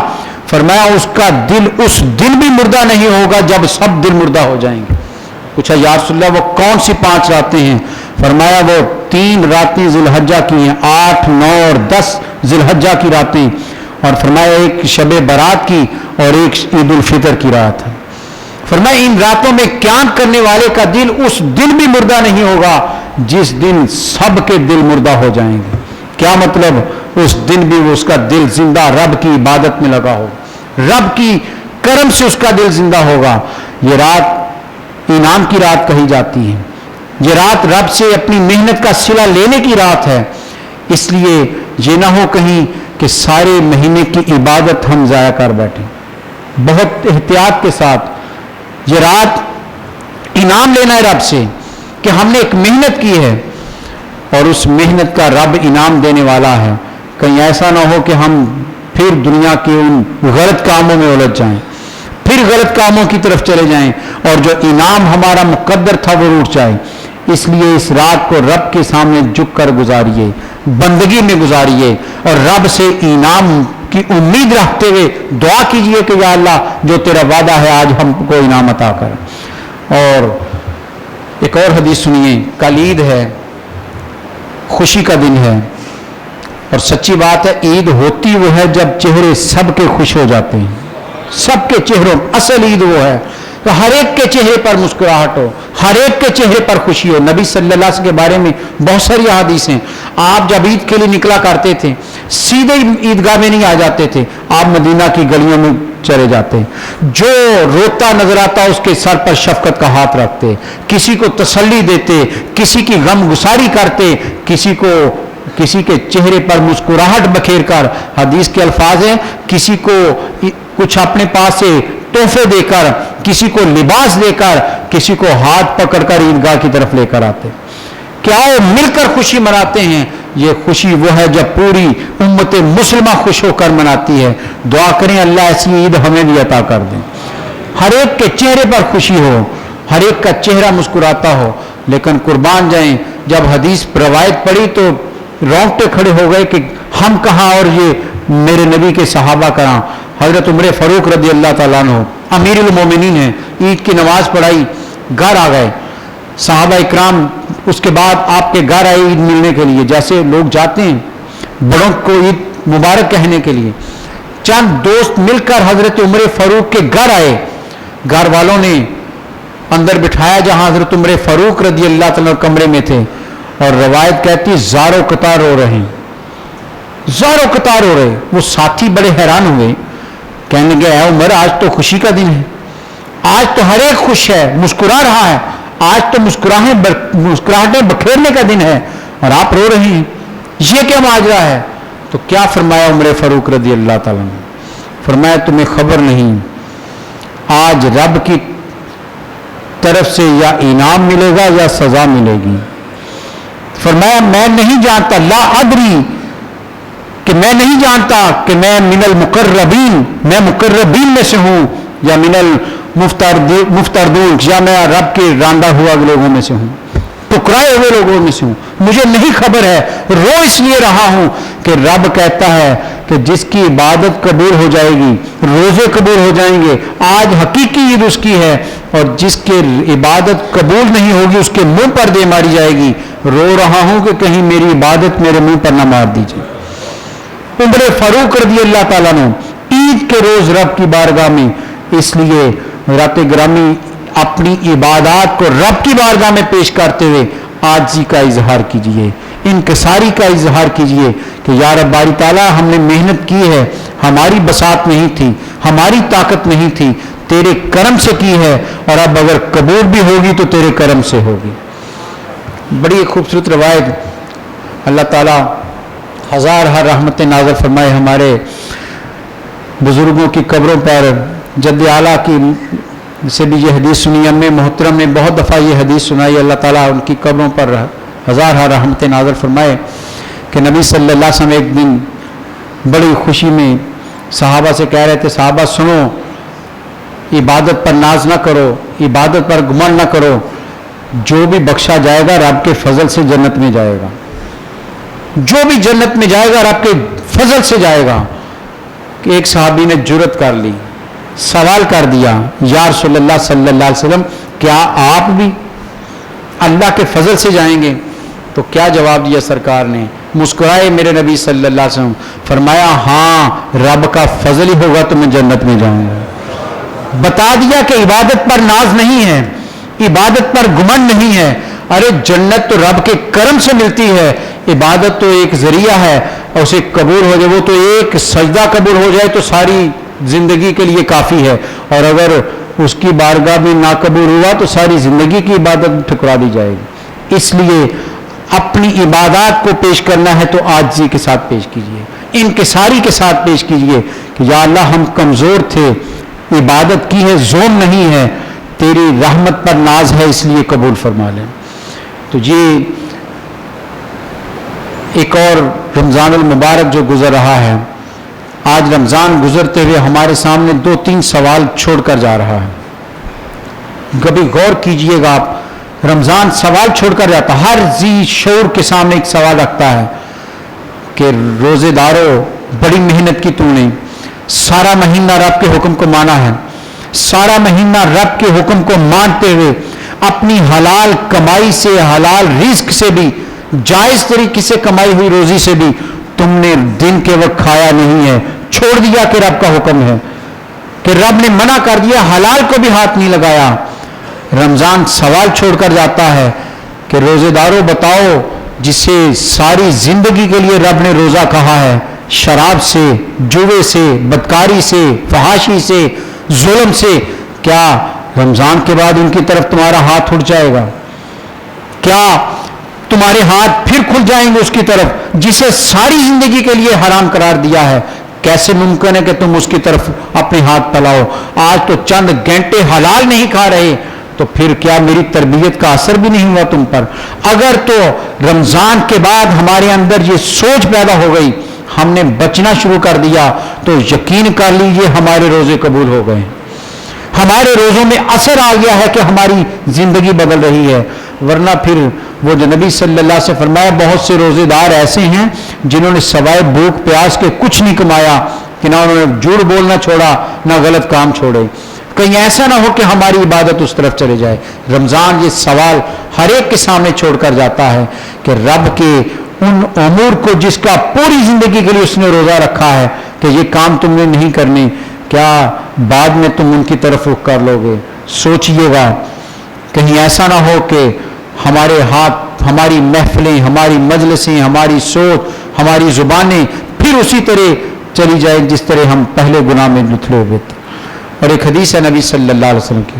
فرمایا اس کا دل اس دن بھی مردہ نہیں ہوگا جب سب دل مردہ ہو جائیں گے۔ پوچھا یا رسول اللہ وہ کون سی 5 راتیں ہیں؟ فرمایا وہ 3 راتیں ذی الحجہ کی ہیں، 8، 9 اور 10 ذی الحجہ کی راتیں، اور فرمایا ایک شب برات کی اور ایک عید الفطر کی رات ہے۔ فرمایا ان راتوں میں قیام کرنے والے کا دل اس دن بھی مردہ نہیں ہوگا جس دن سب کے دل مردہ ہو جائیں گے۔ کیا مطلب؟ اس دن بھی اس کا دل زندہ رب کی عبادت میں لگا ہو، رب کی کرم سے اس کا دل زندہ ہوگا۔ یہ رات انعام کی رات کہی جاتی ہے، یہ رات رب سے اپنی محنت کا صلہ لینے کی رات ہے، اس لیے یہ نہ ہو کہیں کہ سارے مہینے کی عبادت ہم ضائع کر بیٹھیں۔ بہت احتیاط کے ساتھ یہ رات انعام لینا ہے رب سے کہ ہم نے ایک محنت کی ہے اور اس محنت کا رب انعام دینے والا ہے، کہیں ایسا نہ ہو کہ ہم پھر دنیا کے ان غلط کاموں میں الجھ جائیں، پھر غلط کاموں کی طرف چلے جائیں اور جو انعام ہمارا مقدر تھا وہ روٹ جائے۔ اس لیے اس رات کو رب کے سامنے جھک کر گزاریے، بندگی میں گزاریے، اور رب سے انعام کی امید رکھتے ہوئے دعا کیجئے کہ یا اللہ جو تیرا وعدہ ہے آج ہم کو انعام عطا کر۔ اور ایک اور حدیث سنیے، کل عید ہے، خوشی کا دن ہے، اور سچی بات ہے عید ہوتی وہ ہے جب چہرے سب کے خوش ہو جاتے ہیں، سب کے چہروں، اصل عید وہ ہے تو ہر ایک کے چہرے پر مسکراہٹ ہو، ہر ایک کے چہرے پر خوشی ہو۔ نبی صلی اللہ علیہ وسلم کے بارے میں بہت ساری احادیث ہیں، آپ جب عید کے لیے نکلا کرتے تھے سیدھے عیدگاہ میں نہیں آ جاتے تھے، آپ مدینہ کی گلیوں میں چلے جاتے، جو روتا نظر آتا اس کے سر پر شفقت کا ہاتھ رکھتے، کسی کو تسلی دیتے، کسی کی غم گساری کرتے، کسی کے چہرے پر مسکراہٹ بکھیر کر، حدیث کے الفاظ ہیں کسی کو کچھ اپنے پاس سے تحفے دے کر، کسی کو لباس دے کر، کسی کو ہاتھ پکڑ کر عیدگاہ کی طرف لے کر آتے، کیا وہ مل کر خوشی مناتے ہیں۔ یہ خوشی وہ ہے جب پوری امت مسلمہ خوش ہو کر مناتی ہے۔ دعا کریں اللہ ایسی عید ہمیں بھی عطا کر دیں، ہر ایک کے چہرے پر خوشی ہو، ہر ایک کا چہرہ مسکراتا ہو۔ لیکن قربان جائیں جب حدیث روایت پڑھی تو رونگٹے کھڑے ہو گئے کہ ہم کہاں اور یہ میرے نبی کے صحابہ کہاں۔ حضرت عمر فاروق رضی اللہ تعالیٰ عنہ امیر المومنین ہیں، عید کی نماز پڑھائی، گھر آ گئے، صحابہ اکرام اس کے بعد آپ کے گھر آئے عید ملنے کے لیے، جیسے لوگ جاتے ہیں بڑوں کو عید مبارک کہنے کے لیے۔ چند دوست مل کر حضرت عمر فاروق کے گھر آئے، گھر والوں نے اندر بٹھایا جہاں حضرت عمر فاروق رضی اللہ تعالیٰ کمرے میں تھے، اور روایت کہتی زاروں قطار رو رہے ہیں، زاروں قطار رو رہے۔ وہ ساتھی بڑے حیران ہوئے، کہنے لگے اے عمر آج تو خوشی کا دن ہے، آج تو ہر ایک خوش ہے، مسکرا رہا ہے، آج تو مسکراہٹیں بکھیرنے کا دن ہے اور آپ رو رہے ہیں، یہ کیا ماجرا ہے؟ تو کیا فرمایا عمر فاروق رضی اللہ تعالیٰ نے؟ فرمایا تمہیں خبر نہیں، آج رب کی طرف سے یا انعام ملے گا یا سزا ملے گی۔ فرمایا میں نہیں جانتا، لا ادری، کہ میں نہیں جانتا کہ میں من المقربین، میں مقربین میں سے ہوں یا من المفتردون، یا میں رب کے راندہ ہوا لوگوں میں سے ہوں، پکرائے ہوئے لوگوں میں سے ہوں، مجھے نہیں خبر ہے۔ رو اس لیے رہا ہوں کہ رب کہتا ہے کہ جس کی عبادت قبول ہو جائے گی روزے قبول ہو جائیں گے، آج حقیقی عید اس کی ہے، اور جس کے عبادت قبول نہیں ہوگی اس کے منہ پر دے ماری جائے گی۔ رو رہا ہوں کہ کہیں میری عبادت میرے منہ پر نہ مار دیجیے۔ عمر فاروق رضی اللہ تعالیٰ نے عید کے روز رب کی بارگاہ میں، اس لیے رات گرامی اپنی عبادات کو رب کی بارگاہ میں پیش کرتے ہوئے عاجزی کا اظہار کیجئے، انکساری کا اظہار کیجئے کہ یا رب باری تعالیٰ ہم نے محنت کی ہے، ہماری بساط نہیں تھی، ہماری طاقت نہیں تھی، تیرے کرم سے کی ہے، اور اب اگر قبول بھی ہوگی تو تیرے کرم سے ہوگی۔ بڑی خوبصورت روایت، اللہ تعالیٰ ہزار ہر رحمتیں نازل فرمائے ہمارے بزرگوں کی قبروں پر۔ جد اعلیٰ کی سے بھی یہ حدیث سنی، امی محترم نے بہت دفعہ یہ حدیث سنائی، اللہ تعالیٰ ان کی قبروں پر ہزار ہر رحمتیں نازل فرمائے کہ نبی صلی اللہ علیہ وسلم ایک دن بڑی خوشی میں صحابہ سے کہہ رہے تھے، صحابہ سنو، عبادت پر ناز نہ کرو، عبادت پر گمن نہ کرو، جو بھی بخشا جائے گا رب کے فضل سے جنت میں جائے گا، جو بھی جنت میں جائے گا رب کے فضل سے جائے گا۔ کہ ایک صحابی نے جرت کر لی، سوال کر دیا، یا رسول اللہ صلی اللہ علیہ وسلم کیا آپ بھی اللہ کے فضل سے جائیں گے؟ تو کیا جواب دیا سرکار نے؟ مسکرائے میرے نبی صلی اللہ علیہ وسلم، فرمایا ہاں رب کا فضل ہی ہوگا تو میں جنت میں جاؤں گا۔ بتا دیا کہ عبادت پر ناز نہیں ہے، عبادت پر گمن نہیں ہے، ارے جنت تو رب کے کرم سے ملتی ہے، عبادت تو ایک ذریعہ ہے، اور اسے قبول ہو جائے، وہ تو ایک سجدہ قبول ہو جائے تو ساری زندگی کے لیے کافی ہے، اور اگر اس کی بارگاہ میں نہ قبول ہوا تو ساری زندگی کی عبادت ٹھکرا دی جائے گی۔ اس لیے اپنی عبادات کو پیش کرنا ہے تو عاجزی کے ساتھ پیش کیجئے، انکساری کے ساتھ پیش کیجئے کہ یا اللہ ہم کمزور تھے، عبادت کی ہے، زوم نہیں ہے، تیری رحمت پر ناز ہے، اس لیے قبول فرما لیں۔ تو یہ ایک اور رمضان المبارک جو گزر رہا ہے، آج رمضان گزرتے ہوئے ہمارے سامنے 2-3 سوال چھوڑ کر جا رہا ہے۔ کبھی غور کیجئے گا آپ، رمضان سوال چھوڑ کر جاتا، ہر ذی شعور کے سامنے ایک سوال رکھتا ہے کہ روزے داروں بڑی محنت کی تو نے، سارا مہینہ رب کے حکم کو مانا ہے، سارا مہینہ رب کے حکم کو مانتے ہوئے اپنی حلال کمائی سے، حلال رزق سے بھی، جائز طریقے سے کمائی ہوئی روزی سے بھی تم نے دن کے وقت کھایا نہیں ہے، چھوڑ دیا کہ رب کا حکم ہے، کہ رب نے منع کر دیا، حلال کو بھی ہاتھ نہیں لگایا۔ رمضان سوال چھوڑ کر جاتا ہے کہ روزے داروں بتاؤ، جسے ساری زندگی کے لیے رب نے روزہ کہا ہے، شراب سے، جوے سے، بدکاری سے، فحاشی سے، ظلم سے، کیا رمضان کے بعد ان کی طرف تمہارا ہاتھ اٹھ جائے گا؟ کیا تمہارے ہاتھ پھر کھل جائیں گے اس کی طرف جسے ساری زندگی کے لیے حرام قرار دیا ہے؟ کیسے ممکن ہے کہ تم اس کی طرف اپنے ہاتھ پھیلاؤ؟ آج تو چند گھنٹے حلال نہیں کھا رہے تو پھر کیا میری تربیت کا اثر بھی نہیں ہوا تم پر؟ اگر تو رمضان کے بعد ہمارے اندر یہ سوچ پیدا ہو گئی، ہم نے بچنا شروع کر دیا، تو یقین کر لیجئے ہمارے روزے قبول ہو گئے، ہمارے روزوں میں اثر آ گیا ہے کہ ہماری زندگی بدل رہی ہے۔ ورنہ پھر وہ جو نبی صلی اللہ علیہ وسلم فرمایا، بہت سے روزے دار ایسے ہیں جنہوں نے سوائے بھوک پیاس کے کچھ نہیں کمایا، کہ نہ انہوں نے جھوٹ بولنا چھوڑا، نہ غلط کام چھوڑے۔ کہیں ایسا نہ ہو کہ ہماری عبادت اس طرف چلے جائے۔ رمضان یہ سوال ہر ایک کے سامنے چھوڑ کر جاتا ہے کہ رب کے ان امور کو جس کا پوری زندگی کے لیے اس نے روزہ رکھا ہے کہ یہ کام تم نے نہیں کرنے، کیا بعد میں تم ان کی طرف رخ کر لو گے؟ سوچئے گا، کہیں ایسا نہ ہو کہ ہمارے ہاتھ، ہماری محفلیں، ہماری مجلسیں، ہماری سوچ، ہماری زبانیں پھر اسی طرح چلی جائیں جس طرح ہم پہلے گناہ میں لتھڑے ہوئے تھے۔ اور ایک حدیث ہے نبی صلی اللہ علیہ وسلم کی،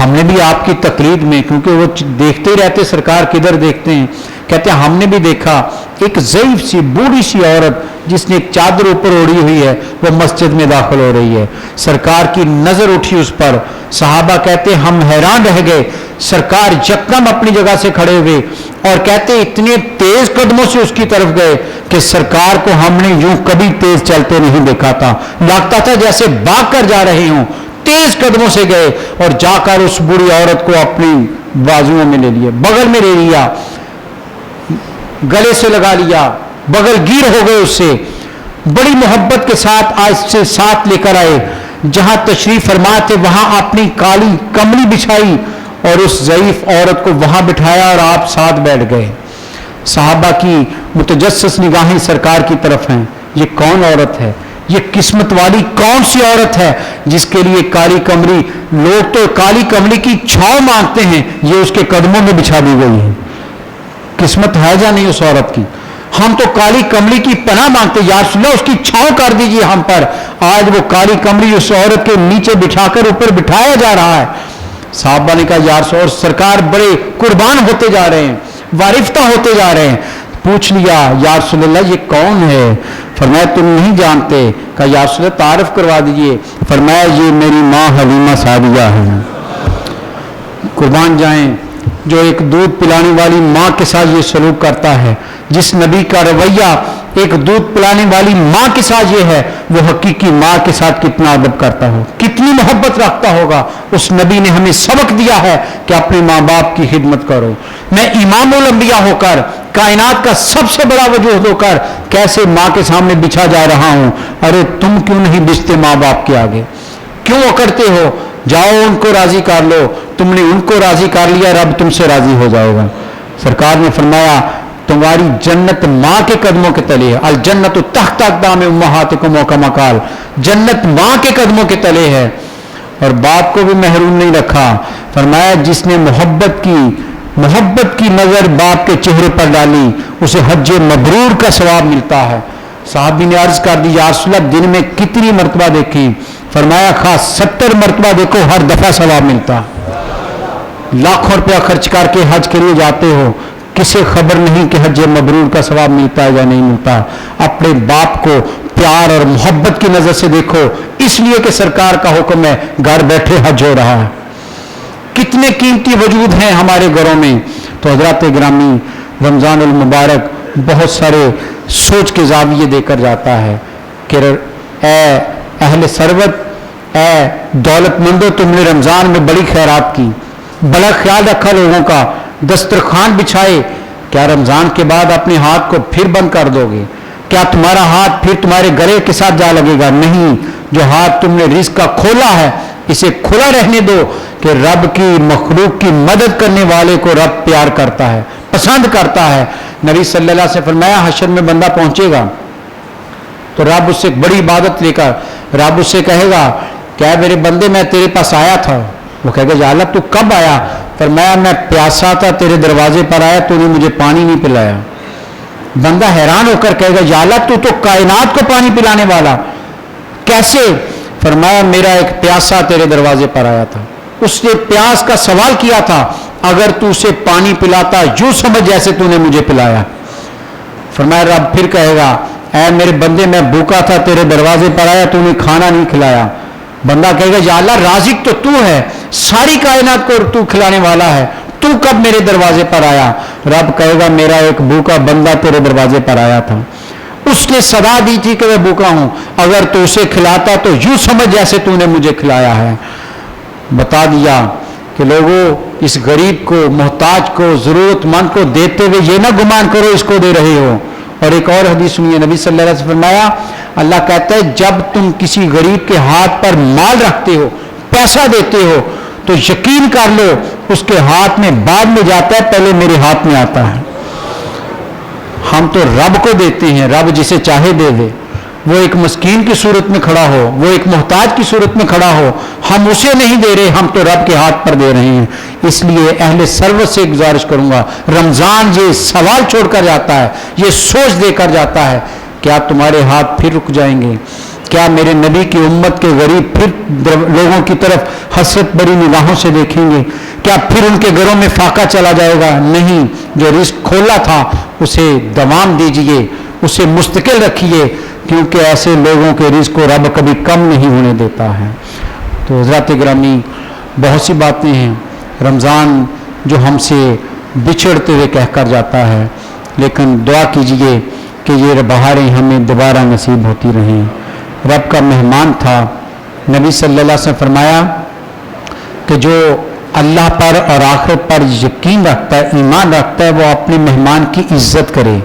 ہم نے بھی آپ کی تقلید میں، کیونکہ وہ دیکھتے ہی رہتے سرکار کدھر دیکھتے ہیں، کہتے ہیں ہم نے بھی دیکھا ایک ضعیف سی بوڑھی سی عورت جس نے ایک چادر اوپر اوڑھی ہوئی ہے وہ مسجد میں داخل ہو رہی ہے. سرکار کی نظر اٹھی اس پر. صحابہ کہتے ہم حیران رہ گئے. سرکار یکدم اپنی جگہ سے کھڑے ہوئے اور کہتے اتنے تیز قدموں سے اس کی طرف گئے کہ سرکار کو ہم نے یوں کبھی تیز چلتے نہیں دیکھا تھا. لگتا تھا جیسے بھاگ کر جا رہے ہوں. تیز قدموں سے گئے اور جا کر اس بوڑھی عورت کو اپنی بازوؤں میں لے لیے، بغل میں لے لیا، گلے سے لگا لیا، بغل گیر ہو گئے. اس سے بڑی محبت کے ساتھ آج سے ساتھ لے کر آئے. جہاں تشریف فرما تھے وہاں اپنی کالی کملی بچھائی اور اس ضعیف عورت کو وہاں بٹھایا اور آپ ساتھ بیٹھ گئے. صحابہ کی متجسس نگاہیں سرکار کی طرف ہیں. یہ کون عورت ہے؟ یہ قسمت والی کون سی عورت ہے جس کے لیے کالی کملی؟ لوگ تو کالی کملی کی چھاؤں مانگتے ہیں، یہ اس کے قدموں میں بچھا دی گئی ہے. قسمت ہے یا نہیں اس عورت کی؟ ہم تو کالی کملی کی پناہ مانگتے، یا رسول اللہ اس کی چھاؤں کر دیجئے ہم پر. آج وہ کالی کملی اس عورت کے نیچے بٹھا کر اوپر بٹھایا جا رہا ہے. صحابہ نے کہا یا رسول اللہ، سرکار بڑے قربان ہوتے جا رہے ہیں، وارفتہ ہوتے جا رہے ہیں. پوچھ لیا یا رسول اللہ یہ کون ہے؟ فرمایا تم نہیں جانتے. کہا یا رسول اللہ تعارف کروا دیجئے. فرمایا یہ میری ماں حلیمہ سعدیہ ہے. قربان جائیں جو ایک دودھ پلانے والی ماں کے ساتھ یہ سلوک کرتا ہے. جس نبی کا رویہ ایک دودھ پلانے والی ماں کے ساتھ یہ ہے، وہ حقیقی ماں کے ساتھ کتنا ادب کرتا ہو، کتنی محبت رکھتا ہوگا. اس نبی نے ہمیں سبق دیا ہے کہ اپنے ماں باپ کی خدمت کرو. میں امام الانبیاء ہو کر، کائنات کا سب سے بڑا وجود ہو کر کیسے ماں کے سامنے بچھا جا رہا ہوں؟ ارے تم کیوں نہیں بچتے ماں باپ کے آگے؟ کیوں اکڑتے ہو؟ جاؤ ان کو راضی کر لو. تم نے ان کو راضی کر لیا، رب تم سے راضی ہو جائے گا. سرکار نے فرمایا تمہاری جنت ماں کے قدموں کے تلے ہے. الجنت تحت اقدام امہاتکم و کما قال، جنت ماں کے قدموں کے تلے ہے. اور باپ کو بھی محروم نہیں رکھا. فرمایا جس نے محبت کی نظر باپ کے چہرے پر ڈالی اسے حج مبرور کا ثواب ملتا ہے. صحابی نے عرض کر دی یا رسول اللہ دن میں کتنی مرتبہ دیکھی؟ فرمایا خاص 70 مرتبہ دیکھو، ہر دفعہ ثواب ملتا. لاکھوں روپیہ خرچ کر کے حج کے لیے جاتے ہو، کسے خبر نہیں کہ حج مبرور کا ثواب ملتا ہے یا نہیں ملتا. اپنے باپ کو پیار اور محبت کی نظر سے دیکھو، اس لیے کہ سرکار کا حکم ہے گھر بیٹھے حج ہو رہا ہے. کتنے قیمتی وجود ہیں ہمارے گھروں میں. تو حضرات گرامی، رمضان المبارک بہت سارے سوچ کے زاویے دے کر جاتا ہے کہ اے اہل ثروت، اے دولت مندو، تم نے رمضان میں بڑی خیرات کی، بڑا خیال رکھا لوگوں کا، دسترخوان بچھائے. کیا رمضان کے بعد اپنے ہاتھ کو پھر بند کر دو گے؟ کیا تمہارا ہاتھ پھر تمہارے گلے کے ساتھ جا لگے گا؟ نہیں. جو ہاتھ تم نے رزق کا کھولا ہے اسے کھلا رہنے دو کہ رب کی مخلوق کی مدد کرنے والے کو رب پیار کرتا ہے، پسند کرتا ہے. نبی صلی اللہ علیہ وسلم سے فرمایا حشر میں بندہ پہنچے گا تو رب اس سے بڑی عبادت لے کر رب اس سے کہے گا کیا میرے بندے میں تیرے پاس آیا تھا؟ وہ کہے گا یا اللہ تو کب آیا؟ فرمایا میں پیاسا تھا، تیرے دروازے پر آیا، تو نے مجھے پانی نہیں پلایا. بندہ حیران ہو کر کہے گا یا اللہ تو کائنات کو پانی پلانے والا، کیسے؟ فرمایا میرا ایک پیاسا تیرے دروازے پر آیا تھا، اس نے پیاس کا سوال کیا تھا، اگر تو اسے پانی پلاتا یوں سمجھ جیسے تو نے مجھے پلایا. فرمایا رب پھر کہے گا اے میرے بندے میں بھوکا تھا، تیرے دروازے پر آیا، تو نے کھانا نہیں کھلایا. بندہ کہے گا یا اللہ رازق تو ہے، ساری کائنات کو تو کھلانے والا ہے، تو کب میرے دروازے پر آیا؟ رب کہے گا میرا ایک بھوکا بندہ تیرے دروازے پر آیا تھا، اس نے صدا دی تھی کہ میں بھوکا ہوں، اگر تو اسے کھلاتا تو یوں سمجھ جیسے تو نے مجھے کھلایا ہے. بتا دیا کہ لوگوں اس غریب کو، محتاج کو، ضرورت مند کو دیتے ہوئے یہ نہ گمان کرو اس کو دے رہے ہو. اور ایک اور حدیث سنیے، نبی صلی اللہ علیہ وسلم فرمایا اللہ کہتا ہے جب تم کسی غریب کے ہاتھ پر مال رکھتے ہو، پیسہ دیتے ہو، تو یقین کر لو اس کے ہاتھ میں بعد میں جاتا ہے، پہلے میرے ہاتھ میں آتا ہے. ہم تو رب کو دیتے ہیں، رب جسے چاہے دے دے. وہ ایک مسکین کی صورت میں کھڑا ہو، وہ ایک محتاج کی صورت میں کھڑا ہو، ہم اسے نہیں دے رہے، ہم تو رب کے ہاتھ پر دے رہے ہیں. اس لیے اہل سروت سے گزارش کروں گا، رمضان یہ سوال چھوڑ کر جاتا ہے، یہ سوچ دے کر جاتا ہے، کیا تمہارے ہاتھ پھر رک جائیں گے؟ کیا میرے نبی کی امت کے غریب پھر لوگوں کی طرف حسرت بری نگاہوں سے دیکھیں گے؟ کیا پھر ان کے گھروں میں فاقہ چلا جائے گا؟ نہیں، جو رزق کھولا تھا اسے دوام دیجئے، اسے مستقل رکھیے، کیونکہ ایسے لوگوں کے رزق کو رب کبھی کم نہیں ہونے دیتا ہے۔ تو حضرات گرامی، بہت سی باتیں ہیں، رمضان جو ہم سے بچھڑتے ہوئے کہہ کر جاتا ہے، لیکن دعا کیجئے کہ یہ بہاریں ہمیں دوبارہ نصیب ہوتی رہیں۔ رب کا مہمان تھا، نبی صلی اللہ علیہ وسلم فرمایا کہ جو اللہ پر اور آخرت پر یقین رکھتا ہے، ایمان رکھتا ہے، وہ اپنے مہمان کی عزت کرے۔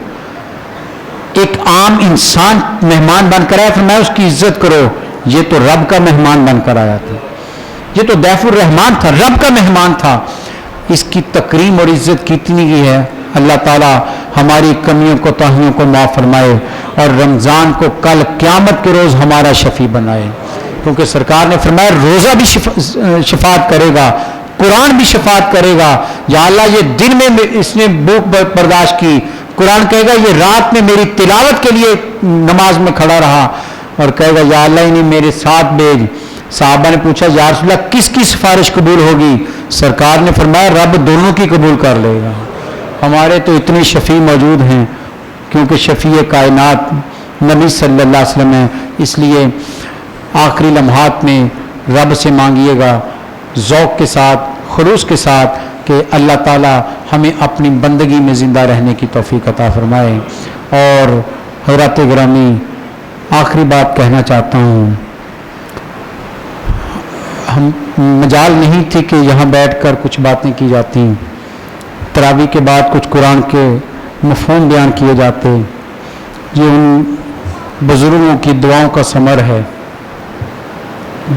ایک عام انسان مہمان بن کر آیا، فرمایا اس کی عزت کرو، یہ تو رب کا مہمان بن کر آیا تھا، یہ تو ضیف الرحمان تھا، رب کا مہمان تھا۔ اس کی تکریم اور عزت کتنی کی ہے۔ اللہ تعالی ہماری کمیوں کو تاہیوں کو معاف فرمائے اور رمضان کو کل قیامت کے روز ہمارا شفیع بنائے، کیونکہ سرکار نے فرمایا روزہ بھی شفاعت کرے گا، قرآن بھی شفاعت کرے گا۔ یا اللہ یہ دن میں اس نے بھوک برداشت کی، قرآن کہے گا یہ رات میں میری تلاوت کے لیے نماز میں کھڑا رہا، اور کہے گا یا اللہ انہیں میرے ساتھ بھیج۔ صحابہ نے پوچھا یا رسول اللہ کس کی سفارش قبول ہوگی؟ سرکار نے فرمایا رب دونوں کی قبول کر لے گا۔ ہمارے تو اتنے شفیع موجود ہیں، کیونکہ شفیع کائنات نبی صلی اللہ علیہ وسلم ہے۔ اس لیے آخری لمحات میں رب سے مانگیے گا ذوق کے ساتھ، خلوص کے ساتھ، کہ اللہ تعالی ہمیں اپنی بندگی میں زندہ رہنے کی توفیق عطا فرمائے۔ اور حضرات گرامی، آخری بات کہنا چاہتا ہوں، ہم مجال نہیں تھی کہ یہاں بیٹھ کر کچھ باتیں کی جاتی، تراویح کے بعد کچھ قرآن کے مفہوم بیان کیے جاتے، یہ ان بزرگوں کی دعاؤں کا ثمر ہے۔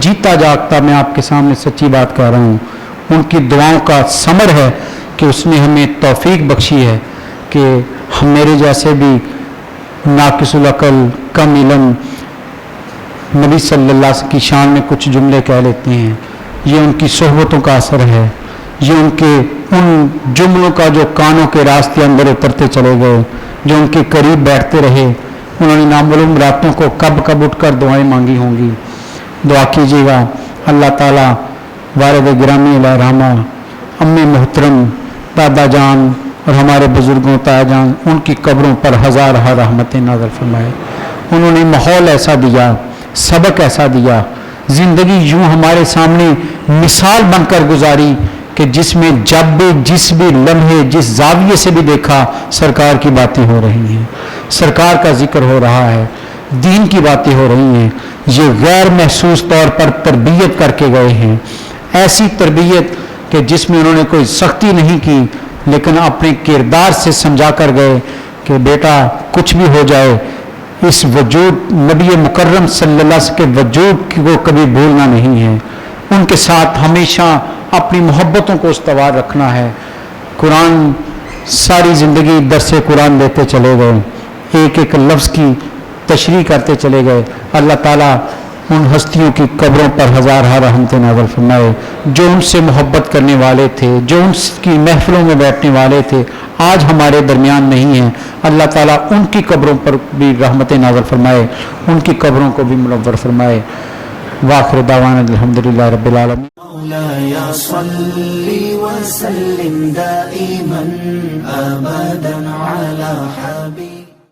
جیتا جاگتا میں آپ کے سامنے سچی بات کہہ رہا ہوں، ان کی دعاؤں کا ثمر ہے کہ اس نے ہمیں توفیق بخشی ہے کہ ہم میرے جیسے بھی ناقص العقل، کم علم، نبی صلی اللہ علیہ وسلم کی شان میں کچھ جملے کہہ لیتے ہیں۔ یہ ان کی صحبتوں کا اثر ہے، یہ ان جملوں کا جو کانوں کے راستے اندر اترتے چلے گئے، جو ان کے قریب بیٹھتے رہے، انہوں نے نامعلوم راتوں کو کب کب اٹھ کر دعائیں مانگی ہوں گی۔ دعا کیجیے گا اللہ تعالیٰ والد گرامی علیہ رحمہ، امی محترم، دادا جان اور ہمارے بزرگوں تایا جان، ان کی قبروں پر ہزار رحمتیں نازل فرمائے۔ انہوں نے ماحول ایسا دیا، سبق ایسا دیا، زندگی یوں ہمارے سامنے مثال بن کر گزاری کہ جس میں جب بھی جس بھی لمحے جس زاویے سے بھی دیکھا سرکار کی باتیں ہو رہی ہیں، سرکار کا ذکر ہو رہا ہے، دین کی باتیں ہو رہی ہیں۔ یہ غیر محسوس طور پر تربیت کر کے گئے ہیں، ایسی تربیت کہ جس میں انہوں نے کوئی سختی نہیں کی، لیکن اپنے کردار سے سمجھا کر گئے کہ بیٹا کچھ بھی ہو جائے، اس وجود نبی مکرم صلی اللہ علیہ وسلم کے وجود کو کبھی بھولنا نہیں ہے، ان کے ساتھ ہمیشہ اپنی محبتوں کو استوار رکھنا ہے۔ قرآن ساری زندگی درس قرآن دیتے چلے گئے، ایک ایک لفظ کی تشریح کرتے چلے گئے۔ اللہ تعالیٰ ان ہستیوں کی قبروں پر ہزار رحمتیں نازل فرمائے جو ان سے محبت کرنے والے تھے، جو ان کی محفلوں میں بیٹھنے والے تھے، آج ہمارے درمیان نہیں ہیں۔ اللہ تعالیٰ ان کی قبروں پر بھی رحمتیں نازل فرمائے، ان کی قبروں کو بھی منور فرمائے۔ وآخر دعوانا الحمدللہ رب العالمین۔ مولاي صل وسلم دائما أبدا على حبيبك